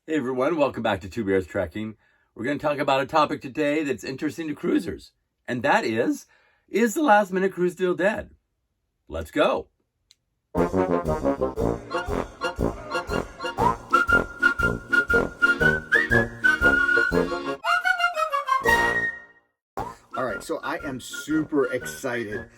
Hey everyone, welcome back to Two Bears Trekking. We're going to talk about a topic today that's interesting to cruisers, and that is the last minute cruise deal dead? Let's go. All right, so I am super excited.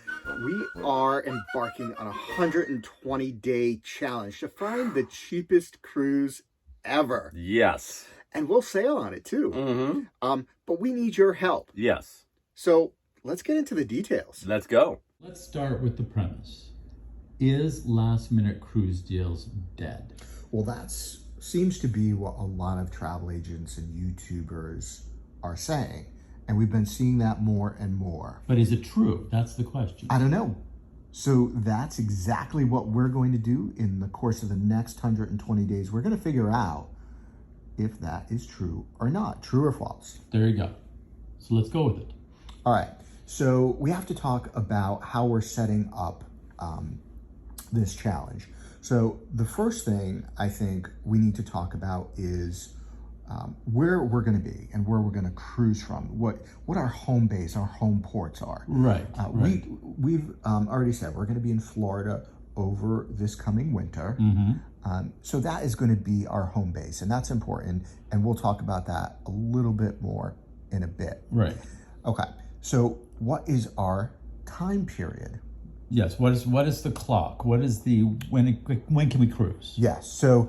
We are embarking on a 120-day challenge to find the cheapest cruise ever. Yes. And we'll sail on it too. But we need your help. Yes. So let's get into the details. Let's go. Let's start with the premise. Is last minute cruise deals dead? Well, that seems to be what a lot of travel agents and YouTubers are saying. And we've been seeing that more and more. But is it true? That's the question. I don't know. So that's exactly what we're going to do in the course of the next 120 days. We're going to figure out if that is true or not, true or false. There you go. So let's go with it. All right. So we have to talk about how we're setting up this challenge. So the first thing I think we need to talk about is where we're going to be and where we're going to cruise from, what our home base, our home ports are. Right. We've already said we're going to be in Florida over this coming winter. So that is going to be our home base, and that's important, and we'll talk about that a little bit more in a bit. Right. Okay, so what is our time period? Yes. What is the clock? What is the when can we cruise? Yes, so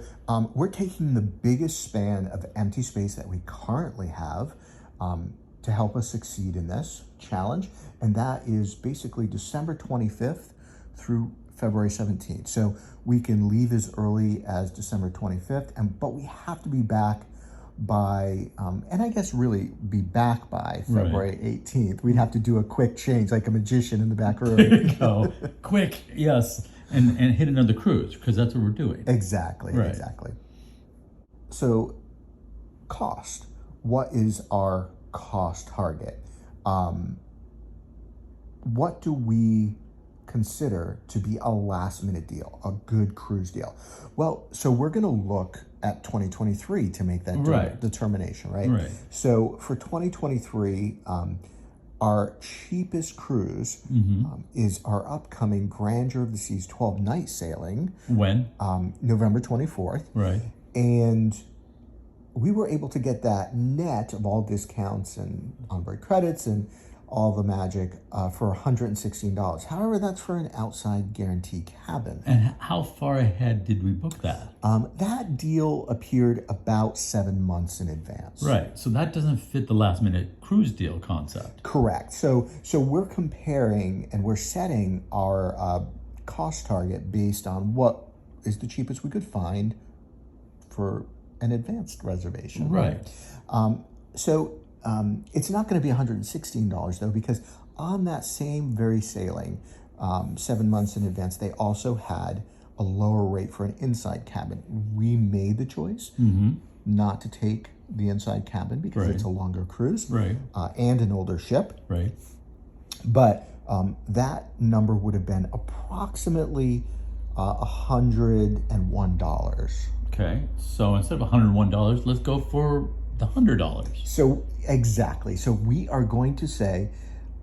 we're taking the biggest span of empty space that we currently have to help us succeed in this challenge, and that is basically December 25th through February 17th. So we can leave as early as December 25th, but we have to be back by, and I guess really be back by February 18th. We'd have to do a quick change, like a magician in the back room. There you go. Quick, yes. And hit another cruise, because that's what we're doing. Exactly, Right. exactly. So cost, what is our cost target? What do we consider to be a last minute deal, a good cruise deal? Well, so we're going to look at 2023 to make that determination, right? Right. So for 2023, our cheapest cruise is our upcoming Grandeur of the Seas 12-night sailing. When? November 24th. Right. And we were able to get that net of all discounts and onboard credits and all the magic for $116. However, that's for an outside guarantee cabin. And how far ahead did we book that? That deal appeared about 7 months in advance. Right. So that doesn't fit the last minute cruise deal concept. Correct. So we're comparing and we're setting our cost target based on what is the cheapest we could find for an advanced reservation. Right. It's not going to be $116 though, because on that same very sailing, 7 months in advance, they also had a lower rate for an inside cabin. We made the choice not to take the inside cabin because it's a longer cruise and an older ship. Right. But that number would have been approximately $101. Okay. So instead of $101, let's go for the $100. So exactly. So we are going to say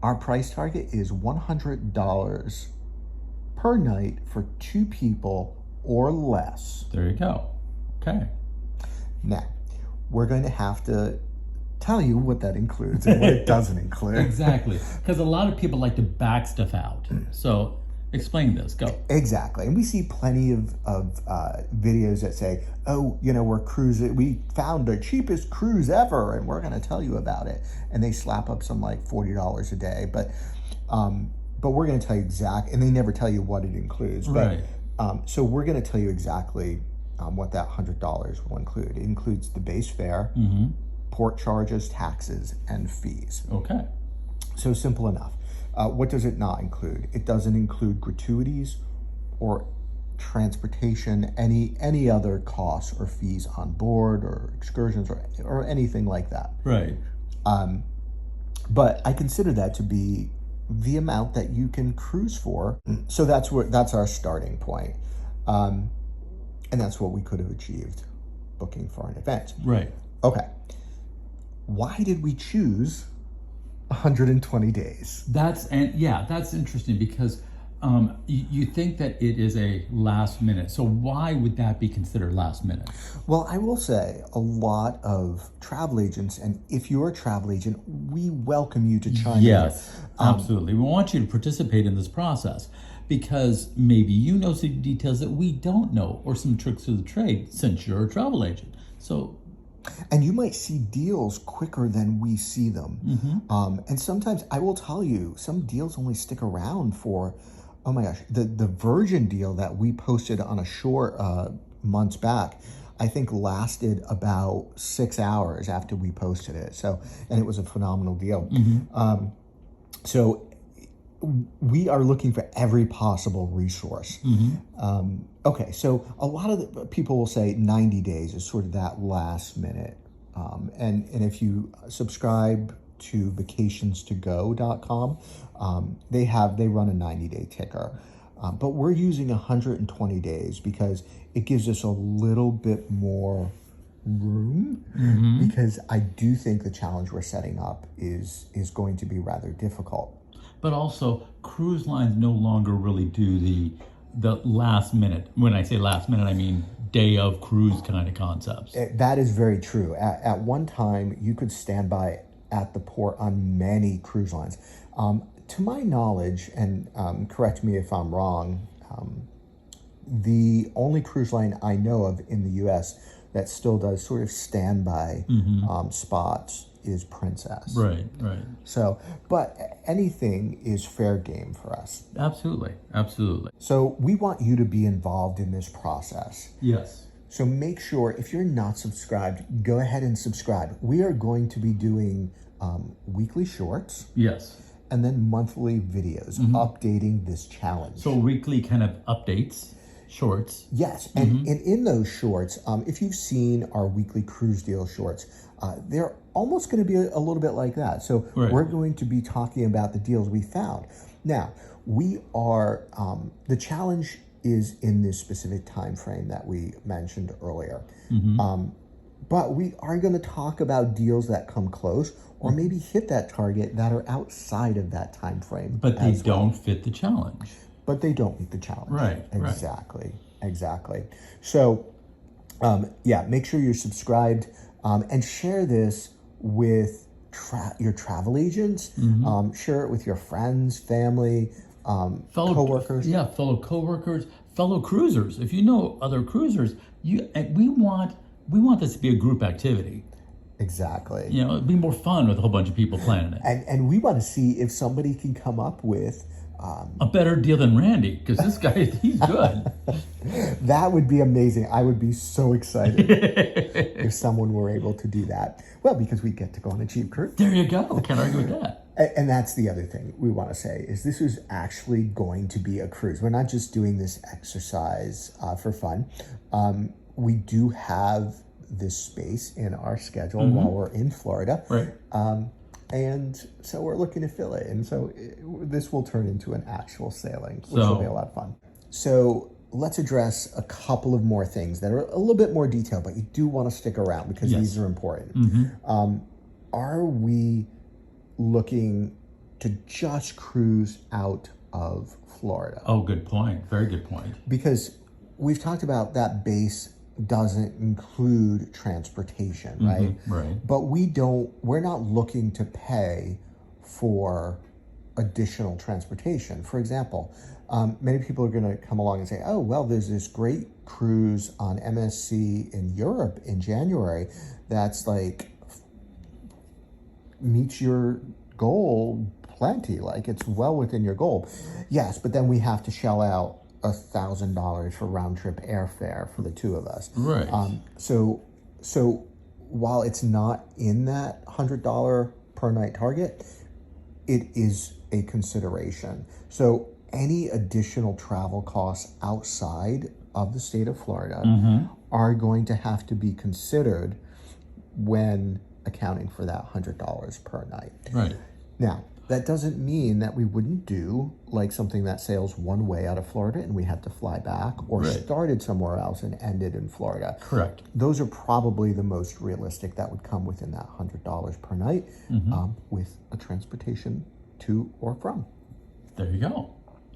our price target is $100 per night for 2 people or less. There you go. Okay. Now, we're going to have to tell you what that includes and what it doesn't include. Exactly. Because a lot of people like to back stuff out. So explain this. Go. Exactly. And we see plenty of videos that say, oh, we're cruising, we found the cheapest cruise ever and we're going to tell you about it. And they slap up some like $40 a day. But we're going to tell you and they never tell you what it includes. Right. So we're going to tell you exactly what that $100 will include. It includes the base fare, port charges, taxes, and fees. Okay. So simple enough. What does it not include? It doesn't include gratuities or transportation, any other costs or fees on board or excursions or anything like that. Right. But I consider that to be the amount that you can cruise for. So that's our starting point. And that's what we could have achieved. booking far in advance. Right. Okay. Why did we choose 120 days? That's interesting because you think that it is a last minute. So why would that be considered last minute? Well, I will say a lot of travel agents, and if you're a travel agent, we welcome you to chime in. Yes, absolutely. We want you to participate in this process because maybe you know some details that we don't know or some tricks of the trade since you're a travel agent. So, And you might see deals quicker than we see them. And sometimes I will tell you, some deals only stick around for, oh my gosh, the Virgin deal that we posted on a short months back, I think lasted about 6 hours after we posted it. So, and it was a phenomenal deal. So we are looking for every possible resource. Okay, so a lot of the people will say 90 days is sort of that last minute. And if you subscribe to vacationstogo.com, they run a 90-day ticker. But we're using 120 days because it gives us a little bit more room, because I do think the challenge we're setting up is going to be rather difficult. but also cruise lines no longer really do the last minute. When I say last minute, I mean day of cruise kind of concepts. That is very true. At one time, you could stand by at the port on many cruise lines. To my knowledge, and correct me if I'm wrong, the only cruise line I know of in the U.S. that still does sort of standby spots is Princess. Right. So, but anything is fair game for us. Absolutely. So we want you to be involved in this process. Yes. So make sure, if you're not subscribed, go ahead and subscribe. We are going to be doing weekly shorts. Yes. And then monthly videos updating this challenge. So weekly kind of updates, shorts. Yes, and in those shorts, if you've seen our weekly cruise deal shorts, they're almost going to be a little bit like that. So we're going to be talking about the deals we found. Now, we are, the challenge is in this specific time frame that we mentioned earlier. But we are going to talk about deals that come close or maybe hit that target that are outside of that time frame. But they don't fit the challenge. But they don't meet the challenge. Right. Exactly. So, make sure you're subscribed and share this with your travel agents. Share it with your friends, family, Fellow coworkers. Yeah, fellow coworkers, fellow cruisers. If you know other cruisers, we want this to be a group activity. Exactly. You know, it'd be more fun with a whole bunch of people planning it. And we want to see if somebody can come up with a better deal than Randy, because this guy, he's good. That would be amazing. I would be so excited if someone were able to do that. Well, because we get to go on a cheap cruise. There you go. Can't argue with that. And that's the other thing we want to say is this is actually going to be a cruise. We're not just doing this exercise for fun. We do have this space in our schedule while we're in Florida. Right. And so we're looking to fill it. And so this will turn into an actual sailing, which will be a lot of fun. So let's address a couple of more things that are a little bit more detailed, but you do want to stick around because these are important. Are we looking to just cruise out of Florida? Oh, good point. Very good point. Because we've talked about that base doesn't include transportation, right? Right. But we're not looking to pay for additional transportation. For example, many people are going to come along and say, oh, well, there's this great cruise on MSC in Europe in January that's like meets your goal plenty, like it's well within your goal. Yes, but then we have to shell out $1,000 for round trip airfare for the two of us. Right. So while it's not in that $100 per night target, it is a consideration. So any additional travel costs outside of the state of Florida are going to have to be considered when accounting for that $100 per night. Right. Now, That doesn't mean that we wouldn't do like something that sails one way out of Florida and we had to fly back, or Right. started somewhere else and ended in Florida. Correct. Those are probably the most realistic that would come within that $100 per night, with a transportation to or from. There you go.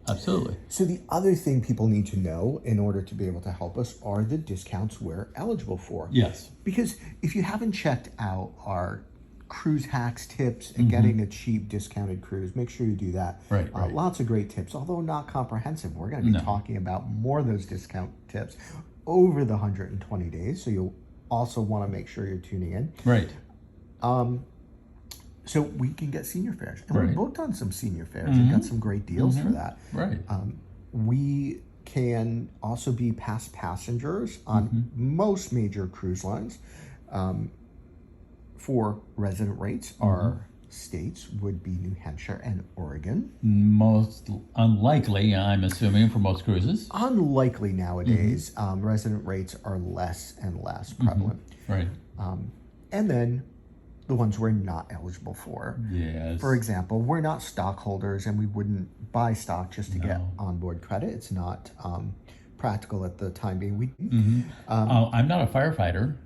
Absolutely. So the other thing people need to know in order to be able to help us are the discounts we're eligible for. Yes. Because if you haven't checked out our cruise hacks tips and getting a cheap discounted cruise, make sure you do that. Right, right. Lots of great tips, although not comprehensive. We're going to be talking about more of those discount tips over the 120 days. So you'll also want to make sure you're tuning in. Right. So we can get senior fares. And Right. we've booked on some senior fares and got some great deals for that. Right. We can also be past passengers on most major cruise lines. For resident rates, our states would be New Hampshire and Oregon. Most unlikely, I'm assuming, for most cruises. Unlikely nowadays. Resident rates are less and less prevalent. Right. And then the ones we're not eligible for. Yes. For example, we're not stockholders and we wouldn't buy stock just to get onboard credit. It's not practical at the time being. I'm not a firefighter,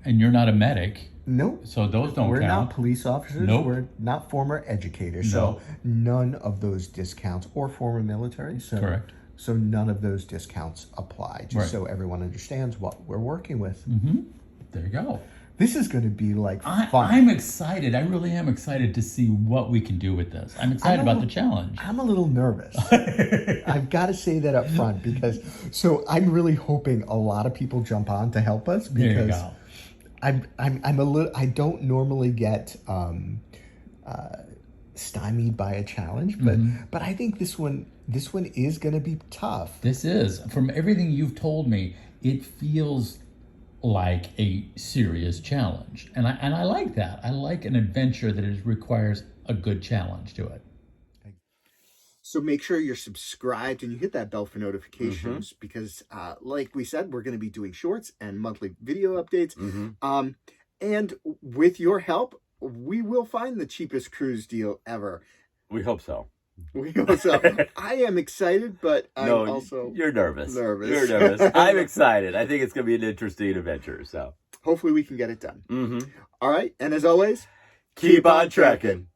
and you're not a medic. Nope. So those don't We're count. not police officers. Nope. We're not former educators. So none of those discounts, or former military. So, Correct. So none of those discounts apply, just so everyone understands what we're working with. There you go. This is going to be like fun. I'm excited. I really am excited to see what we can do with this. I'm excited about the challenge. I'm a little nervous. I've got to say that up front, because I'm really hoping a lot of people jump on to help us, There you because go. I'm a little. I don't normally get stymied by a challenge, but I think this one is going to be tough. This is, from everything you've told me, it feels like a serious challenge, and I like that. I like an adventure that requires a good challenge to it. So make sure you're subscribed and you hit that bell for notifications, because like we said, we're going to be doing shorts and monthly video updates. And with your help, we will find the cheapest cruise deal ever. We hope so. We hope so. I am excited, but I'm also you're nervous. nervous. You're nervous. I'm excited. I think it's going to be an interesting adventure. So hopefully we can get it done. mm-hmm. All right. And as always, Keep on trekking.